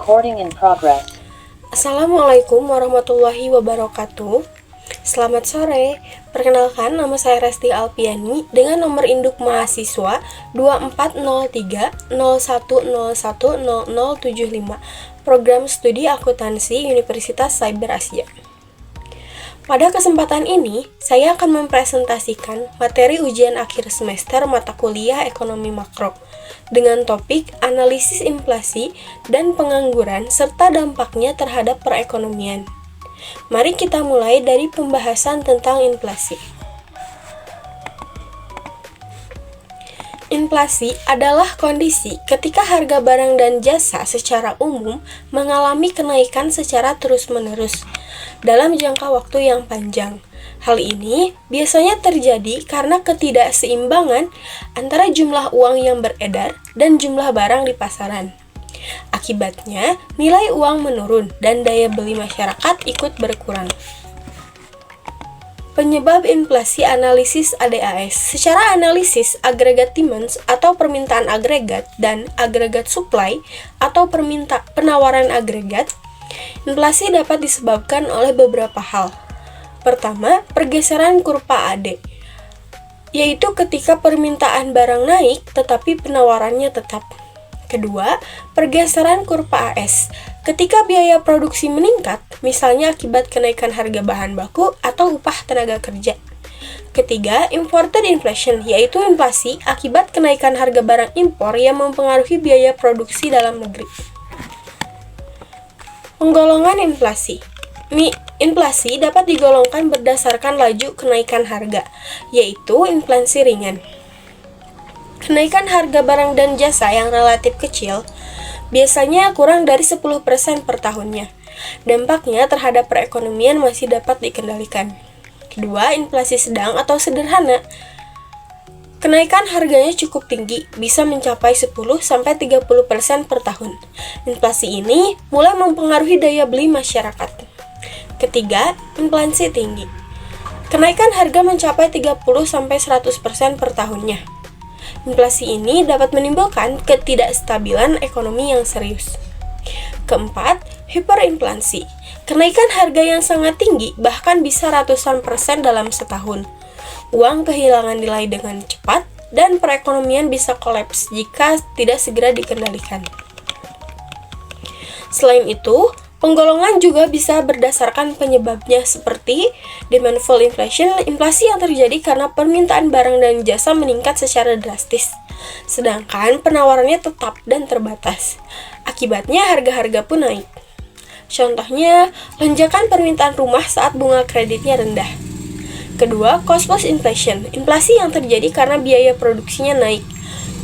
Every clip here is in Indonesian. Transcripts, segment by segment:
Recording in progress. Assalamualaikum warahmatullahi wabarakatuh. Selamat sore. Perkenalkan, nama saya Resti Alpiani dengan nomor induk mahasiswa 240301010075, Program Studi Akuntansi Universitas Cyber Asia. Pada kesempatan ini, saya akan mempresentasikan materi ujian akhir semester mata kuliah Ekonomi Makro dengan topik analisis inflasi dan pengangguran serta dampaknya terhadap perekonomian. Mari kita mulai dari pembahasan tentang inflasi. Inflasi adalah kondisi ketika harga barang dan jasa secara umum mengalami kenaikan secara terus-menerus dalam jangka waktu yang panjang. Hal ini biasanya terjadi karena ketidakseimbangan antara jumlah uang yang beredar dan jumlah barang di pasaran. Akibatnya, nilai uang menurun dan daya beli masyarakat ikut berkurang. Penyebab inflasi analisis ADAS. Secara analisis agregat demand atau permintaan agregat dan agregat supply atau penawaran agregat, inflasi dapat disebabkan oleh beberapa hal. Pertama, pergeseran kurva AD, yaitu ketika permintaan barang naik tetapi penawarannya tetap. Kedua, pergeseran kurva AS, ketika biaya produksi meningkat, misalnya akibat kenaikan harga bahan baku atau upah tenaga kerja. Ketiga, imported inflation, yaitu inflasi akibat kenaikan harga barang impor yang mempengaruhi biaya produksi dalam negeri. Penggolongan inflasi. Inflasi dapat digolongkan berdasarkan laju kenaikan harga, yaitu inflasi ringan. Kenaikan harga barang dan jasa yang relatif kecil biasanya kurang dari 10% per tahunnya. Dampaknya terhadap perekonomian masih dapat dikendalikan. Kedua, inflasi sedang atau sederhana. Kenaikan harganya cukup tinggi, bisa mencapai 10-30% per tahun. Inflasi ini mulai mempengaruhi daya beli masyarakat. Ketiga, inflasi tinggi. Kenaikan harga mencapai 30-100% per tahunnya. Inflasi ini dapat menimbulkan ketidakstabilan ekonomi yang serius. Keempat, hiperinflasi. Kenaikan harga yang sangat tinggi, bahkan bisa ratusan persen dalam setahun. Uang kehilangan nilai dengan cepat, dan perekonomian bisa kolaps jika tidak segera dikendalikan. Selain itu, penggolongan juga bisa berdasarkan penyebabnya seperti demandful inflation, inflasi yang terjadi karena permintaan barang dan jasa meningkat secara drastis, sedangkan penawarannya tetap dan terbatas. Akibatnya harga-harga pun naik. Contohnya, lonjakan permintaan rumah saat bunga kreditnya rendah. Kedua, cost plus inflation, inflasi yang terjadi karena biaya produksinya naik,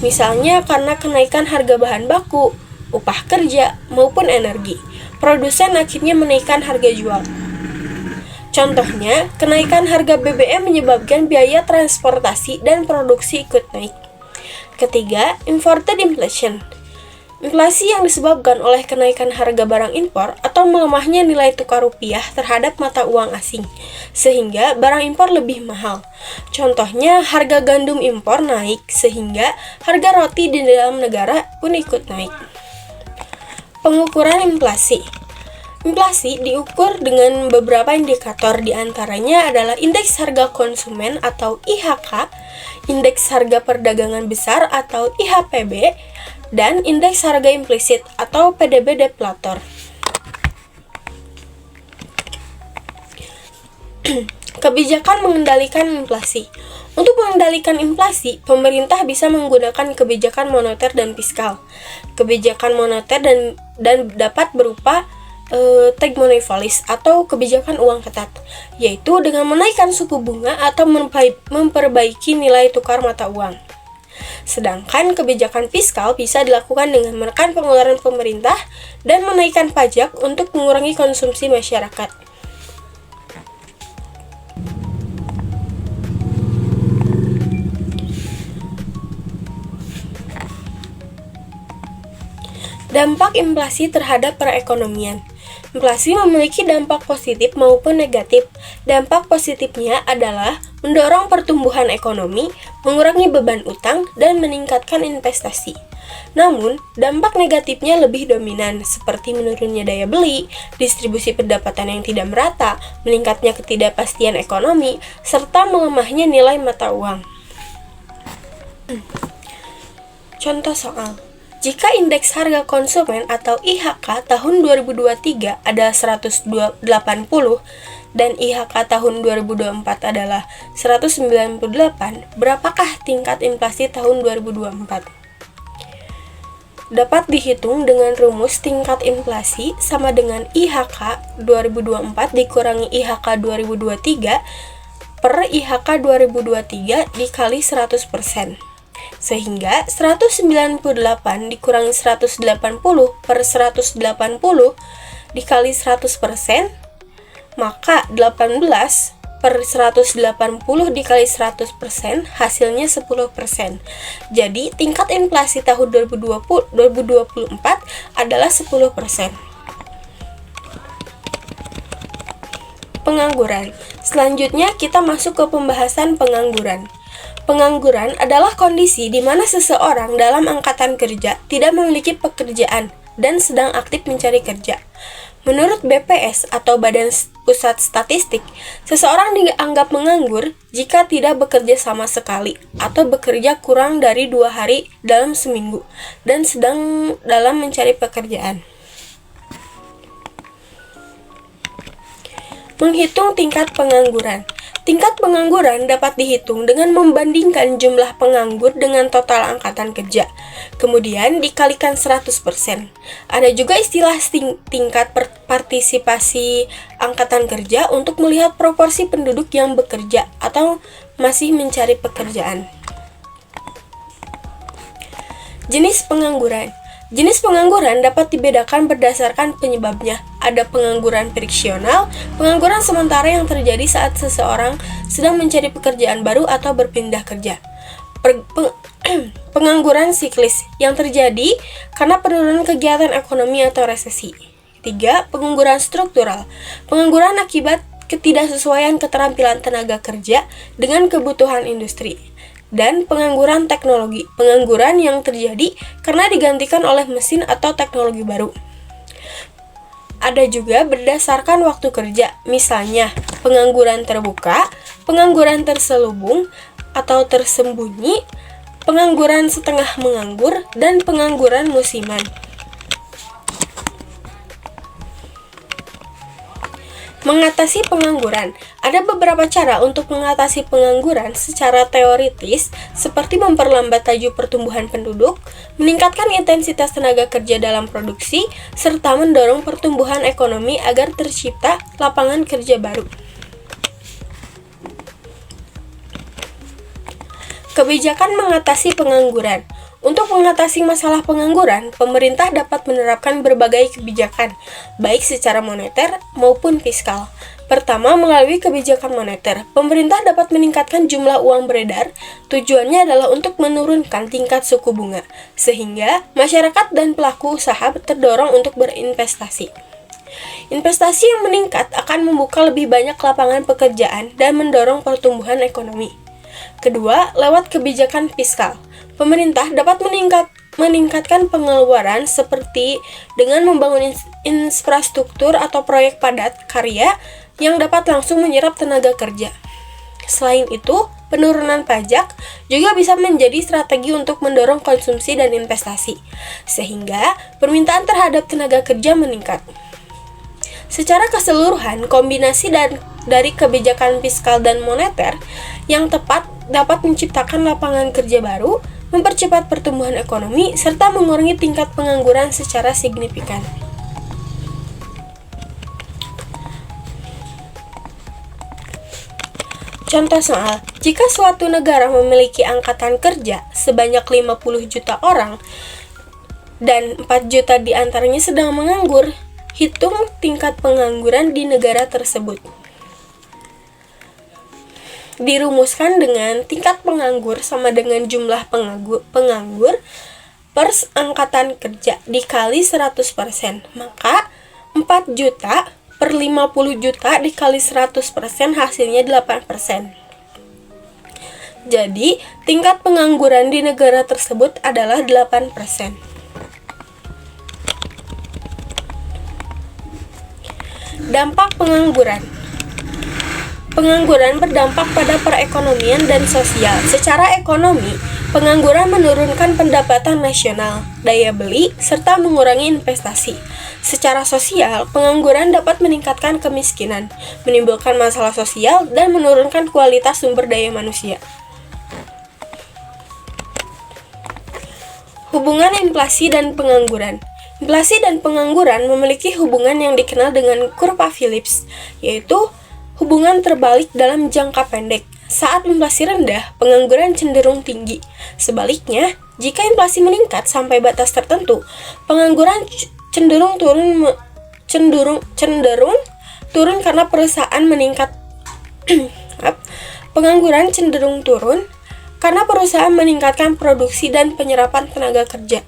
misalnya karena kenaikan harga bahan baku, upah kerja, maupun energi. Produsen akhirnya menaikkan harga jual. Contohnya, kenaikan harga BBM menyebabkan biaya transportasi dan produksi ikut naik. Ketiga, imported inflation. Inflasi yang disebabkan oleh kenaikan harga barang impor atau melemahnya nilai tukar rupiah terhadap mata uang asing, sehingga barang impor lebih mahal. Contohnya, harga gandum impor naik, sehingga harga roti di dalam negara pun ikut naik. Pengukuran inflasi. Inflasi diukur dengan beberapa indikator, diantaranya adalah indeks harga konsumen atau IHK, indeks harga perdagangan besar atau IHPB, dan indeks harga implisit atau PDB deflator. Kebijakan mengendalikan inflasi. Untuk mengendalikan inflasi, pemerintah bisa menggunakan kebijakan moneter dan fiskal. Kebijakan moneter dan dapat berupa tight money policy atau kebijakan uang ketat, yaitu dengan menaikkan suku bunga atau memperbaiki nilai tukar mata uang. Sedangkan kebijakan fiskal bisa dilakukan dengan menekan pengeluaran pemerintah dan menaikkan pajak untuk mengurangi konsumsi masyarakat. Dampak inflasi terhadap perekonomian. Inflasi memiliki dampak positif maupun negatif. Dampak positifnya adalah mendorong pertumbuhan ekonomi, mengurangi beban utang, dan meningkatkan investasi. Namun, dampak negatifnya lebih dominan, seperti menurunnya daya beli, distribusi pendapatan yang tidak merata, meningkatnya ketidakpastian ekonomi, serta melemahnya nilai mata uang. Contoh soal, jika indeks harga konsumen atau IHK tahun 2023 adalah 180 dan IHK tahun 2024 adalah 198, berapakah tingkat inflasi tahun 2024? Dapat dihitung dengan rumus tingkat inflasi sama dengan IHK 2024 dikurangi IHK 2023 per IHK 2023 dikali 100%. Sehingga 198 dikurangi 180 per 180 dikali 100%, maka 18 per 180 dikali 100% hasilnya 10%. Jadi tingkat inflasi tahun 2024 adalah 10%. Pengangguran. Selanjutnya kita masuk ke pembahasan pengangguran. Pengangguran adalah kondisi di mana seseorang dalam angkatan kerja tidak memiliki pekerjaan dan sedang aktif mencari kerja. Menurut BPS atau Badan Pusat Statistik, seseorang dianggap menganggur jika tidak bekerja sama sekali atau bekerja kurang dari 2 hari dalam seminggu dan sedang dalam mencari pekerjaan. Menghitung tingkat pengangguran. Tingkat pengangguran dapat dihitung dengan membandingkan jumlah penganggur dengan total angkatan kerja, kemudian dikalikan 100%. Ada juga istilah tingkat partisipasi angkatan kerja untuk melihat proporsi penduduk yang bekerja atau masih mencari pekerjaan. Jenis pengangguran. Jenis pengangguran dapat dibedakan berdasarkan penyebabnya. Ada pengangguran friksional, pengangguran sementara yang terjadi saat seseorang sedang mencari pekerjaan baru atau berpindah kerja. Pengangguran siklis yang terjadi karena penurunan kegiatan ekonomi atau resesi. 3. Pengangguran struktural. Pengangguran akibat ketidaksesuaian keterampilan tenaga kerja dengan kebutuhan industri. Dan pengangguran teknologi, pengangguran yang terjadi karena digantikan oleh mesin atau teknologi baru. Ada juga berdasarkan waktu kerja, misalnya pengangguran terbuka, pengangguran terselubung atau tersembunyi, pengangguran setengah menganggur, dan pengangguran musiman. Mengatasi pengangguran. Ada beberapa cara untuk mengatasi pengangguran secara teoritis, seperti memperlambat laju pertumbuhan penduduk, meningkatkan intensitas tenaga kerja dalam produksi, serta mendorong pertumbuhan ekonomi agar tercipta lapangan kerja baru. Kebijakan mengatasi pengangguran. Untuk mengatasi masalah pengangguran, pemerintah dapat menerapkan berbagai kebijakan, baik secara moneter maupun fiskal. Pertama, melalui kebijakan moneter, pemerintah dapat meningkatkan jumlah uang beredar. Tujuannya adalah untuk menurunkan tingkat suku bunga, sehingga masyarakat dan pelaku usaha terdorong untuk berinvestasi. Investasi yang meningkat akan membuka lebih banyak lapangan pekerjaan dan mendorong pertumbuhan ekonomi. Kedua, lewat kebijakan fiskal. Pemerintah dapat meningkatkan pengeluaran seperti dengan membangun infrastruktur atau proyek padat karya yang dapat langsung menyerap tenaga kerja. Selain itu, penurunan pajak juga bisa menjadi strategi untuk mendorong konsumsi dan investasi, sehingga permintaan terhadap tenaga kerja meningkat. Secara keseluruhan, kombinasi dari kebijakan fiskal dan moneter yang tepat dapat menciptakan lapangan kerja baru, mempercepat pertumbuhan ekonomi, serta mengurangi tingkat pengangguran secara signifikan. Contoh soal, jika suatu negara memiliki angkatan kerja sebanyak 50 juta orang dan 4 juta diantaranya sedang menganggur, hitung tingkat pengangguran di negara tersebut. Dirumuskan dengan tingkat penganggur sama dengan jumlah penganggur per angkatan kerja dikali 100%. Maka 4 juta per 50 juta dikali 100% hasilnya 8%. Jadi, tingkat pengangguran di negara tersebut adalah 8%. Dampak pengangguran. Pengangguran berdampak pada perekonomian dan sosial. Secara ekonomi, pengangguran menurunkan pendapatan nasional, daya beli, serta mengurangi investasi. Secara sosial, pengangguran dapat meningkatkan kemiskinan, menimbulkan masalah sosial, dan menurunkan kualitas sumber daya manusia. Hubungan inflasi dan pengangguran. Inflasi dan pengangguran memiliki hubungan yang dikenal dengan kurva Phillips, yaitu hubungan terbalik dalam jangka pendek. Saat inflasi rendah, pengangguran cenderung tinggi. Sebaliknya, jika inflasi meningkat sampai batas tertentu, pengangguran cenderung turun karena perusahaan meningkat. Pengangguran cenderung turun karena perusahaan meningkatkan produksi dan penyerapan tenaga kerja.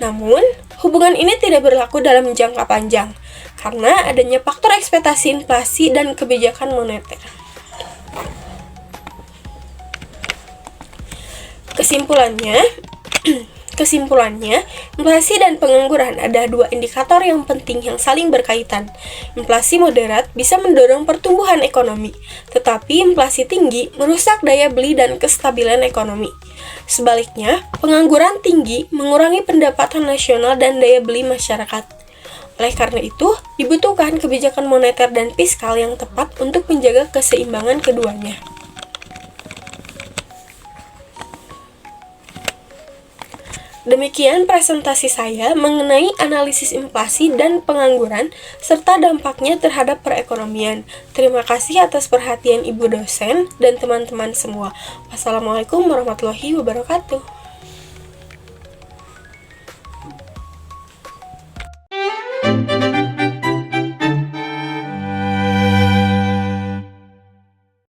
Namun, hubungan ini tidak berlaku dalam jangka panjang karena adanya faktor ekspektasi inflasi dan kebijakan moneter. Kesimpulannya, inflasi dan pengangguran ada dua indikator yang penting yang saling berkaitan. Inflasi moderat bisa mendorong pertumbuhan ekonomi, tetapi inflasi tinggi merusak daya beli dan kestabilan ekonomi. Sebaliknya, pengangguran tinggi mengurangi pendapatan nasional dan daya beli masyarakat. Oleh karena itu, dibutuhkan kebijakan moneter dan fiskal yang tepat untuk menjaga keseimbangan keduanya. Demikian presentasi saya mengenai analisis inflasi dan pengangguran serta dampaknya terhadap perekonomian. Terima kasih atas perhatian Ibu dosen dan teman-teman semua. Wassalamualaikum warahmatullahi wabarakatuh.